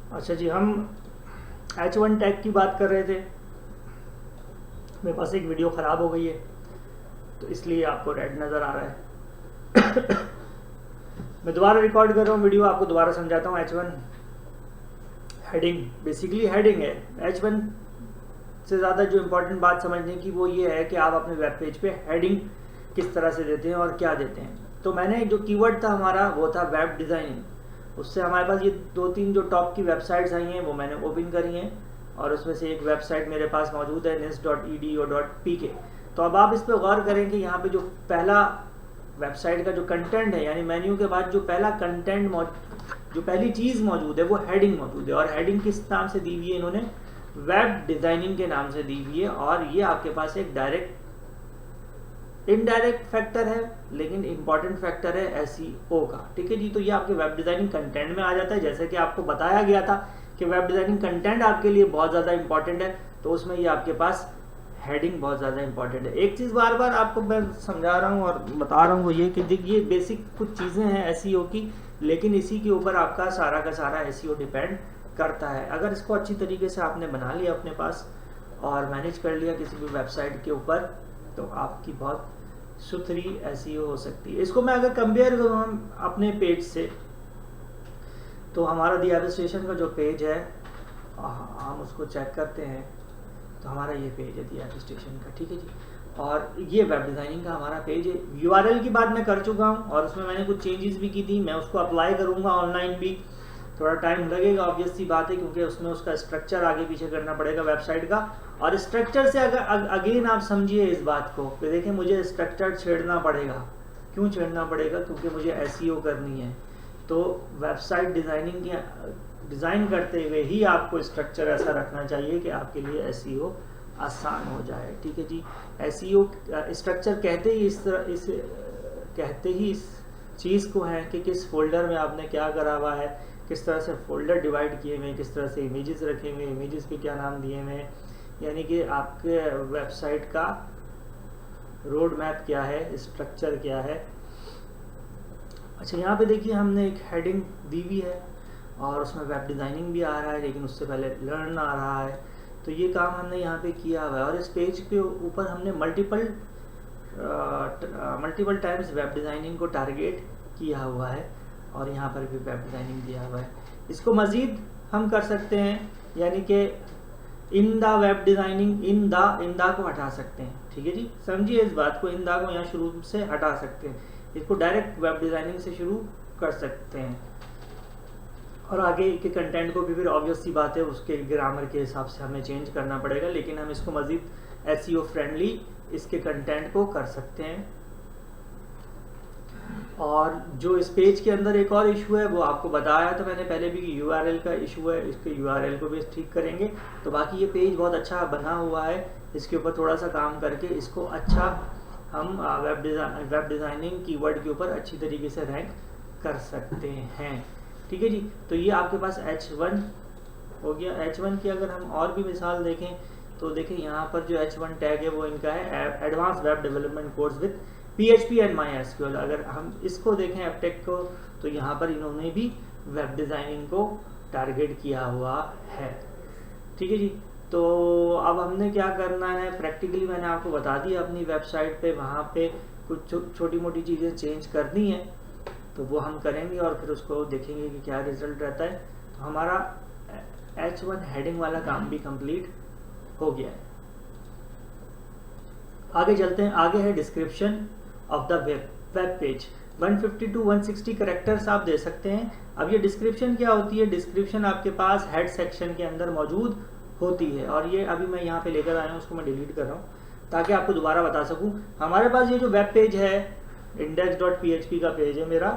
अच्छा जी, हम H1 tag की बात कर रहे थे। मेरे पास एक वीडियो ख़राब हो गई है तो इसलिए आपको रेड नज़र आ रहा है। मैं दोबारा रिकॉर्ड कर रहा हूँ वीडियो, आपको दोबारा समझाता हूँ। H1 हेडिंग, बेसिकली हेडिंग है। H1 से ज़्यादा जो इम्पोर्टेंट बात समझने की वो ये है कि आप अपने वेब पेज पे हेडिंग किस तरह से देते हैं और क्या देते हैं। तो मैंने जो कीवर्ड था हमारा वो था वेब डिज़ाइनिंग। उससे हमारे पास ये 2-3 जो टॉप की वेबसाइट्स आई हैं वो मैंने ओपन करी हैं और उसमें से एक वेबसाइट मेरे पास मौजूद है nis.edu.pk। तो अब आप इस पर गौर करें कि यहाँ पे जो पहला वेबसाइट का जो कंटेंट है, यानी मेन्यू के बाद जो पहला कंटेंट जो पहली चीज़ मौजूद है वो हेडिंग मौजूद है। और हेडिंग किस नाम से दी हुई है इन्होंने? वेब डिज़ाइनिंग के नाम से दी हुई है। और ये आपके पास एक डायरेक्ट इनडायरेक्ट फैक्टर है लेकिन इंपॉर्टेंट फैक्टर है SEO का। ठीक है जी, तो ये आपके वेब डिज़ाइनिंग कंटेंट में आ जाता है। जैसे कि आपको बताया गया था कि वेब डिज़ाइनिंग कंटेंट आपके लिए बहुत ज़्यादा इंपॉर्टेंट है, तो उसमें ये आपके पास हेडिंग बहुत ज़्यादा इंपॉर्टेंट है। एक चीज़ बार बार आपको मैं समझा रहा हूँ और बता रहा हूँ वो ये कि देखिए बेसिक कुछ चीज़ें हैं SEO की, लेकिन इसी के ऊपर आपका सारा का सारा SEO डिपेंड करता है। अगर इसको अच्छी तरीके से आपने बना लिया अपने पास और मैनेज कर लिया किसी भी वेबसाइट के ऊपर, तो आपकी बहुत सुथरी SEO हो सकती है। इसको मैं अगर कंपेयर करूँ हम अपने पेज से, तो हमारा दी एप स्टेशन का जो पेज है हम उसको चेक करते हैं तो हमारा ये पेज है दी एप स्टेशन का। ठीक है जी, और ये वेब डिज़ाइनिंग का हमारा पेज है। URL की बात मैं कर चुका हूँ और उसमें मैंने कुछ चेंजेस भी की थी। मैं उसको अप्लाई करूँगा ऑनलाइन भी, थोड़ा टाइम लगेगा ऑब्वियस सी बात है, क्योंकि उसमें उसका स्ट्रक्चर आगे पीछे करना पड़ेगा वेबसाइट का। और स्ट्रक्चर से अगर अगेन आप समझिए इस बात को कि देखिए मुझे स्ट्रक्चर छेड़ना पड़ेगा। क्यों छेड़ना पड़ेगा? क्योंकि मुझे SEO करनी है। तो वेबसाइट डिज़ाइनिंग की डिज़ाइन करते हुए ही आपको स्ट्रक्चर ऐसा रखना चाहिए कि आपके लिए SEO आसान हो जाए। ठीक है जी, SEO स्ट्रक्चर कहते ही इस चीज़ को है कि किस फोल्डर में आपने क्या करा हुआ है, किस तरह से फोल्डर डिवाइड किए हुए हैं, किस तरह से इमेजेस रखे हुए हैं, इमेजेस पे क्या नाम दिए हुए हैं, यानी कि आपके वेबसाइट का रोड मैप क्या है, स्ट्रक्चर क्या है। अच्छा, यहाँ पे देखिए हमने एक हेडिंग दी हुई है और उसमें वेब डिज़ाइनिंग भी आ रहा है, लेकिन उससे पहले लर्न आ रहा है। तो ये काम हमने यहाँ पे किया हुआ है और इस पेज के ऊपर हमने मल्टीपल टाइम्स वेब डिज़ाइनिंग को टारगेट किया हुआ है और यहाँ पर भी वेब डिज़ाइनिंग दिया हुआ है। इसको मज़ीद हम कर सकते हैं, यानी कि in the web designing, in the को हटा सकते हैं। ठीक है जी, समझिए इस बात को, इन द को यहाँ शुरू से हटा सकते हैं। इसको डायरेक्ट वेब डिज़ाइनिंग से शुरू कर सकते हैं और आगे के कंटेंट को भी फिर ऑब्वियस सी बात है उसके ग्रामर के हिसाब से हमें चेंज करना पड़ेगा, लेकिन हम इसको मज़ीद SEO फ्रेंडली इसके कंटेंट को कर सकते हैं। और जो इस पेज के अंदर एक और इशू है वो आपको बताया था मैंने पहले भी कि URL का इशू है, इसके URL को भी ठीक करेंगे तो बाकी ये पेज बहुत अच्छा बना हुआ है। इसके ऊपर थोड़ा सा काम करके इसको अच्छा हम वेब डिज़ाइनिंग कीवर्ड के ऊपर अच्छी तरीके से रैंक कर सकते हैं। ठीक है जी, तो ये आपके पास H1 हो गया। H1 की अगर हम और भी मिसाल देखें तो देखें यहाँ पर जो H1 टैग है वो इनका है advance web development course with PHP and MySQL। अगर हम इसको देखें एपटेक को, तो यहाँ पर इन्होंने भी वेब डिज़ाइनिंग को टारगेट किया हुआ है। ठीक है जी, तो अब हमने क्या करना है प्रैक्टिकली मैंने आपको बता दिया अपनी वेबसाइट पे, वहाँ पे कुछ छोटी मोटी चीज़ें चेंज करनी है तो वो हम करेंगे और फिर उसको देखेंगे कि क्या रिजल्ट रहता है। तो हमारा H1 हेडिंग वाला काम भी कंप्लीट हो गया है। आगे चलते हैं। आगे है description of the web page. 150 to 160 characters आप दे सकते हैं। अब ये डिस्क्रिप्शन क्या होती है? डिस्क्रिप्शन आपके पास हेड सेक्शन के अंदर मौजूद होती है और ये अभी मैं यहाँ पे लेकर आया हूँ, उसको मैं डिलीट कर रहा हूँ ताकि आपको दोबारा बता सकूँ। हमारे पास ये जो वेब पेज है index.php का पेज है मेरा,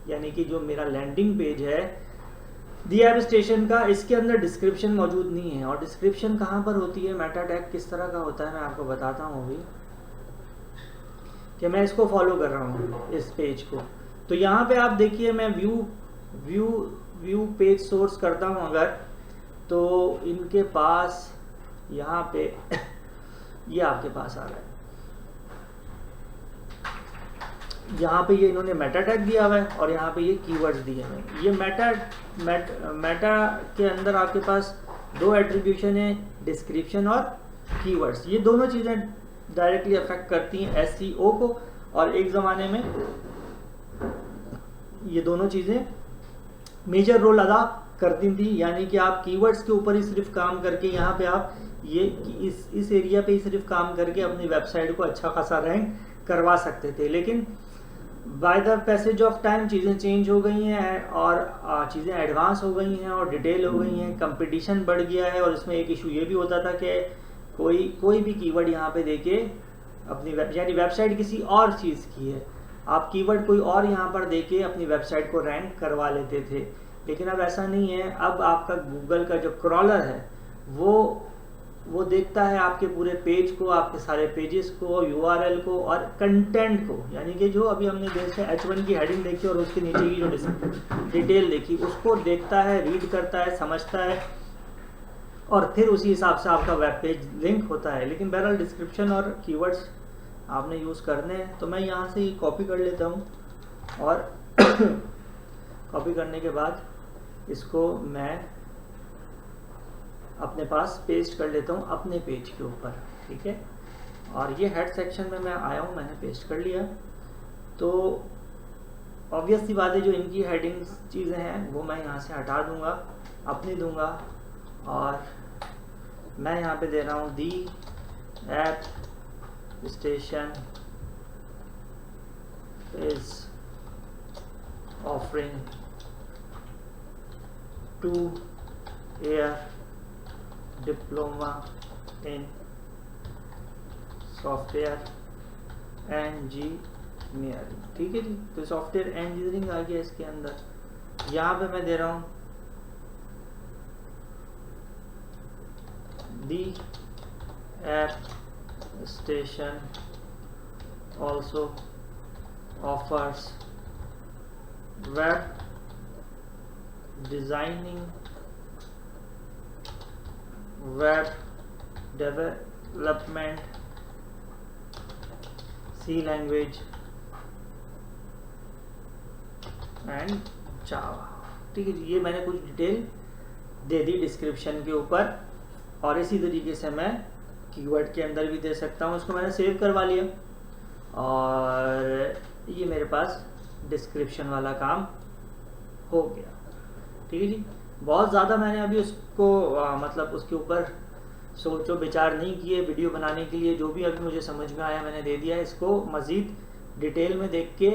यानी कि जो मेरा लैंडिंग पेज है दी एप स्टेशन का, इसके अंदर डिस्क्रिप्शन मौजूद नहीं है। और डिस्क्रिप्शन कहाँ पर होती है, मेटा टैग किस तरह का होता है मैं आपको बताता हूँ अभी कि मैं इसको फॉलो कर रहा हूँ इस पेज को। तो यहाँ पे आप देखिए मैं व्यू पेज सोर्स करता हूँ अगर, तो इनके पास यहाँ पे ये आपके पास आ रहा है। यहाँ पे ये इन्होंने मेटा टैग दिया हुआ है और यहाँ पे ये कीवर्ड्स दिए हुए हैं। ये मेटा के अंदर आपके पास दो एट्रीब्यूशन है, डिस्क्रिप्शन और कीवर्ड्स। ये दोनों चीज़ें डायरेक्टली अफेक्ट करती हैं एसईओ को, और एक ज़माने में ये दोनों चीज़ें मेजर रोल अदा करती थी। यानी कि आप कीवर्ड्स के ऊपर ही सिर्फ काम करके यहाँ पे आप ये इस एरिया पे ही सिर्फ काम करके अपनी वेबसाइट को अच्छा खासा रैंक करवा सकते थे। लेकिन by the passage of time चीज़ें चेंज हो गई हैं और चीज़ें एडवांस हो गई हैं और डिटेल हो गई हैं, कंपटीशन बढ़ गया है। और इसमें एक इशू ये भी होता था कि कोई भी कीवर्ड यहाँ पे देके अपनी यानी वेबसाइट किसी और चीज़ की है, आप कीवर्ड कोई और यहाँ पर देके अपनी वेबसाइट को रैंक करवा लेते थे। लेकिन अब ऐसा नहीं है। अब आपका गूगल का जो क्रॉलर है वो देखता है आपके पूरे पेज को, आपके सारे पेजेस को, यूआरएल को और कंटेंट को। यानी कि जो अभी हमने जैसे H1 की हेडिंग देखी और उसके नीचे की जो डिटेल देखी, उसको देखता है, रीड करता है, समझता है और फिर उसी हिसाब से आपका वेब पेज लिंक होता है। लेकिन बहरहाल डिस्क्रिप्शन और कीवर्ड्स आपने यूज़ करने हैं। तो मैं यहाँ से ही कॉपी कर लेता हूँ और कॉपी करने के बाद इसको मैं अपने पास पेस्ट कर लेता हूँ अपने पेज के ऊपर, ठीक है। और ये हेड सेक्शन में मैं आया हूँ, मैंने पेस्ट कर लिया। तो ऑब्वियस सी बात है, जो इनकी हेडिंग्स चीज़ें हैं वो मैं यहाँ से हटा दूँगा, अपनी दूँगा और मैं यहाँ पे दे रहा हूँ the App Station is offering 2-year diploma in software engineering, ठीक है जी। तो सॉफ्टवेयर इंजीनियरिंग आ गया इसके अंदर। यहाँ पे मैं दे रहा हूँ the App Station also offers web designing, web development, C language and Java, ठीक है जी। ये मैंने कुछ डिटेल दे दी डिस्क्रिप्शन के ऊपर और इसी तरीके से मैं कीवर्ड के अंदर भी दे सकता हूँ। इसको मैंने सेव करवा लिया और ये मेरे पास डिस्क्रिप्शन वाला काम हो गया, ठीक है जी। बहुत ज़्यादा मैंने अभी उसको मतलब उसके ऊपर सोचो विचार नहीं किए वीडियो बनाने के लिए। जो भी अभी मुझे समझ में आया मैंने दे दिया। इसको मज़ीद डिटेल में देख के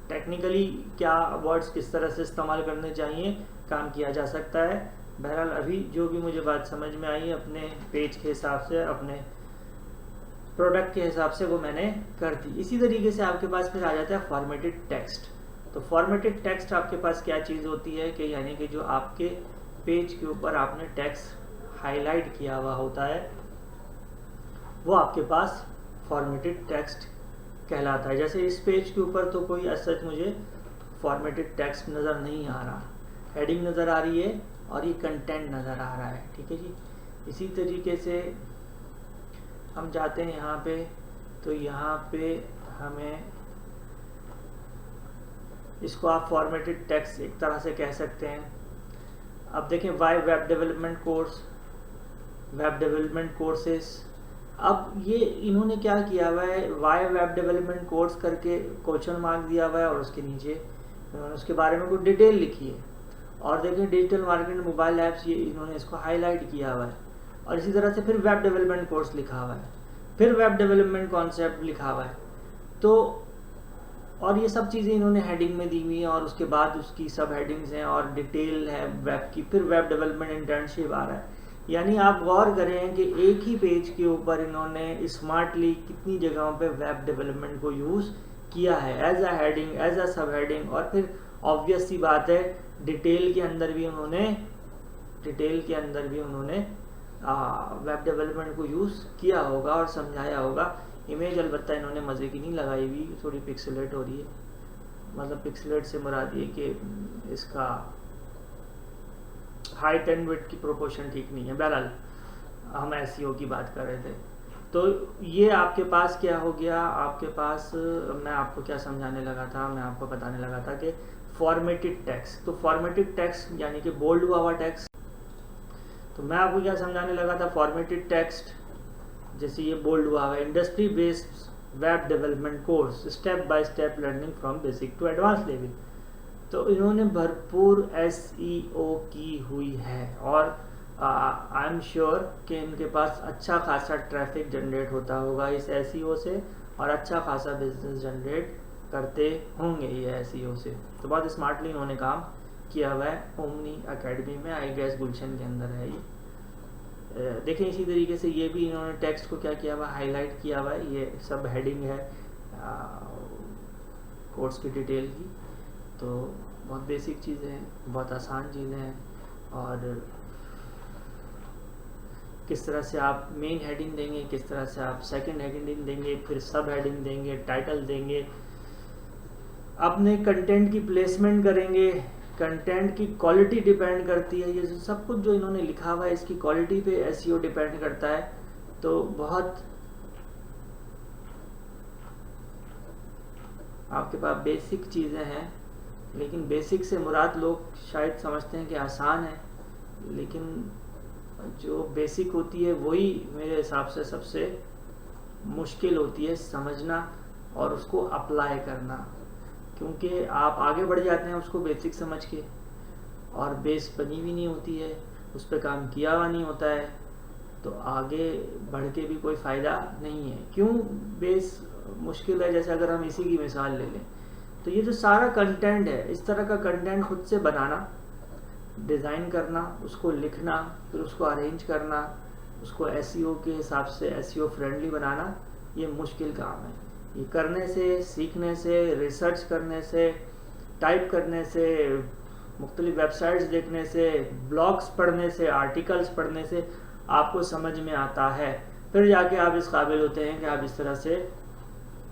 टेक्निकली क्या वर्ड्स किस तरह से इस्तेमाल करने चाहिए काम किया जा सकता है। बहरहाल अभी जो भी मुझे बात समझ में आई अपने पेज के हिसाब से, अपने प्रोडक्ट के हिसाब से वो मैंने कर दी। इसी तरीके से आपके पास फिर आ जाता है फॉर्मेटेड टेक्स्ट। तो फॉर्मेटेड टेक्स्ट आपके पास क्या चीज़ होती है कि यानी कि जो आपके पेज के ऊपर आपने टेक्स्ट हाईलाइट किया हुआ होता है वो आपके पास फॉर्मेटेड टेक्स्ट कहलाता है। जैसे इस पेज के ऊपर तो कोई ऐसा मुझे फॉर्मेटेड टेक्स्ट नज़र नहीं आ रहा, हेडिंग नज़र आ रही है और ये कंटेंट नज़र आ रहा है, ठीक है जी। इसी तरीके से हम जाते हैं यहाँ पे, तो यहाँ पे हमें इसको आप फॉर्मेटेड टेक्स्ट एक तरह से कह सकते हैं। अब देखें why web development course, web development courses. अब ये इन्होंने क्या किया हुआ है, वाई वेब डेवलपमेंट कोर्स करके क्वेश्चन मार्क दिया हुआ है और उसके नीचे इन्होंने उसके बारे में कुछ डिटेल लिखी है। और देखें डिजिटल मार्केटिंग मोबाइल ऐप्स, ये इन्होंने इसको हाईलाइट किया हुआ है। और इसी तरह से फिर वेब डेवलपमेंट कोर्स लिखा हुआ है, फिर वेब डेवलपमेंट कॉन्सेप्ट लिखा हुआ है। तो और ये सब चीज़ें इन्होंने हेडिंग में दी हुई हैं और उसके बाद उसकी सब हेडिंग्स हैं और डिटेल है वेब की। फिर वेब डेवलपमेंट इंटर्नशिप आ रहा है। यानी आप गौर करें कि एक ही पेज के ऊपर इन्होंने स्मार्टली कितनी जगहों पे वेब डेवलपमेंट को यूज़ किया है as a heading, as a sub heading. और फिर ऑब्वियस सी बात है डिटेल के अंदर भी उन्होंने वेब डेवलपमेंट को यूज़ किया होगा और समझाया होगा। इमेज अलबत्ता इन्होंने मज़े की नहीं लगाई हुई, थोड़ी पिक्सेलेट हो रही है। मतलब पिक्सेलेट से मुराद ये कि इसका हाइट एंड विड्थ की प्रोपोर्शन ठीक नहीं है। बहरहाल हम एसईओ की बात कर रहे थे। तो ये आपके पास क्या हो गया, आपके पास मैं आपको क्या समझाने लगा था, मैं आपको बताने लगा था कि फॉर्मेटेड टेक्स्ट। तो फॉर्मेटेड टेक्स्ट यानी कि बोल्ड हुआ टेक्स्ट। तो मैं आपको क्या समझाने लगा था, फॉर्मेटेड टेक्स्ट जैसे ये बोल्ड हुआ है, industry based web development course, step by step learning from basic to advance level. तो इन्होंने भरपूर SEO की हुई है और आई एम श्योर कि इनके पास अच्छा खासा ट्रैफिक जनरेट होता होगा इस SEO से और अच्छा खासा बिजनेस जनरेट करते होंगे ये SEO से। तो बहुत स्मार्टली इन्होंने काम किया हुआ है। ओमनी एकेडमी में, आई गेस गुलशन के अंदर है ये। देखें इसी तरीके से ये भी इन्होंने टेक्स्ट को क्या किया हुआ, हाईलाइट किया हुआ है। ये सब हेडिंग है कोर्स की डिटेल की। तो बहुत बेसिक चीज़ें हैं, बहुत आसान चीज़ें हैं और किस तरह से आप मेन हेडिंग देंगे, किस तरह से आप सेकंड हेडिंग देंगे, फिर सब हेडिंग देंगे, टाइटल देंगे, अपने कंटेंट की प्लेसमेंट करेंगे, कंटेंट की क्वालिटी डिपेंड करती है। ये सब कुछ जो इन्होंने लिखा हुआ है इसकी क्वालिटी पे SEO डिपेंड करता है। तो बहुत आपके पास बेसिक चीज़ें हैं, लेकिन बेसिक से मुराद लोग शायद समझते हैं कि आसान है, लेकिन जो बेसिक होती है वही मेरे हिसाब से सबसे मुश्किल होती है समझना और उसको अप्लाई करना, क्योंकि आप आगे बढ़ जाते हैं उसको बेसिक समझ के और बेस बनी भी नहीं होती है, उस पर काम किया हुआ नहीं होता है, तो आगे बढ़ के भी कोई फ़ायदा नहीं है। क्यों बेस मुश्किल है? जैसे अगर हम इसी की मिसाल ले लें, तो ये जो सारा कंटेंट है, इस तरह का कंटेंट खुद से बनाना, डिज़ाइन करना, उसको लिखना, फिर उसको अरेंज करना, उसको SEO के हिसाब से SEO फ्रेंडली बनाना, ये मुश्किल काम है। ये करने से, सीखने से, रिसर्च करने से, टाइप करने से, मुख्तलिफ वेबसाइट्स देखने से, ब्लॉग्स पढ़ने से, आर्टिकल्स पढ़ने से आपको समझ में आता है। फिर जाके आप इस काबिल होते हैं कि आप इस तरह से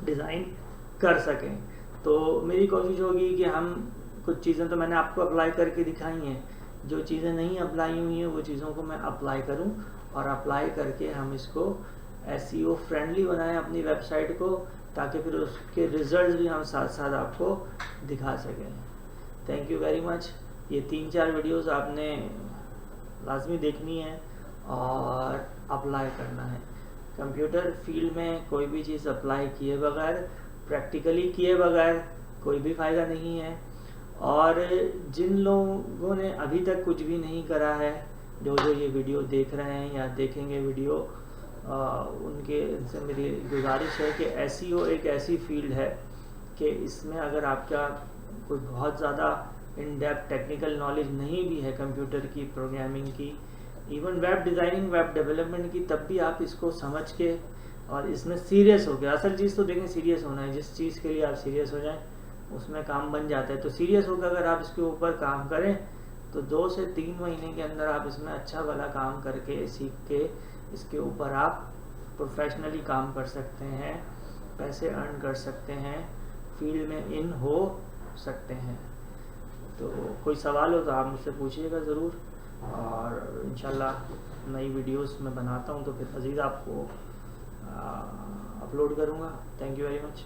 डिज़ाइन कर सकें। तो मेरी कोशिश होगी कि हम कुछ चीज़ें तो मैंने आपको अप्लाई करके दिखाई हैं, जो चीज़ें नहीं अप्लाई हुई हैं वो चीज़ों को मैं अप्लाई करूं और अप्लाई करके हम इसको SEO फ्रेंडली बनाएं अपनी वेबसाइट को, ताकि फिर उसके रिजल्ट्स भी हम साथ साथ आपको दिखा सकें। Thank you very much. ये 3-4 वीडियोस आपने लाजमी देखनी है और अप्लाई करना है। कंप्यूटर फील्ड में कोई भी चीज़ अप्लाई किए बगैर, प्रैक्टिकली किए बगैर कोई भी फ़ायदा नहीं है। और जिन लोगों ने अभी तक कुछ भी नहीं करा है, जो ये वीडियो देख रहे हैं या देखेंगे वीडियो, उनसे मेरी गुजारिश है कि SEO एक ऐसी फील्ड है कि इसमें अगर आपका कोई बहुत ज़्यादा इन डेप्थ टेक्निकल नॉलेज नहीं भी है कंप्यूटर की, प्रोग्रामिंग की, even web designing, web development की, तब भी आप इसको समझ के और इसमें सीरियस हो गया। असल चीज़ तो देखें सीरियस होना है, जिस चीज़ के लिए आप सीरियस हो जाएं उसमें काम बन जाता है। तो सीरियस होकर अगर आप इसके ऊपर काम करें तो 2 से 3 महीने के अंदर आप इसमें अच्छा वाला काम करके, सीख के, इसके ऊपर आप प्रोफेशनली काम कर सकते हैं, पैसे अर्न कर सकते हैं, फील्ड में इन हो सकते हैं। तो कोई सवाल हो तो आप मुझसे पूछिएगा ज़रूर, और इंशाल्लाह नई वीडियोस मैं बनाता हूँ तो फिर मज़ीद आपको अपलोड करूँगा। Thank you very much.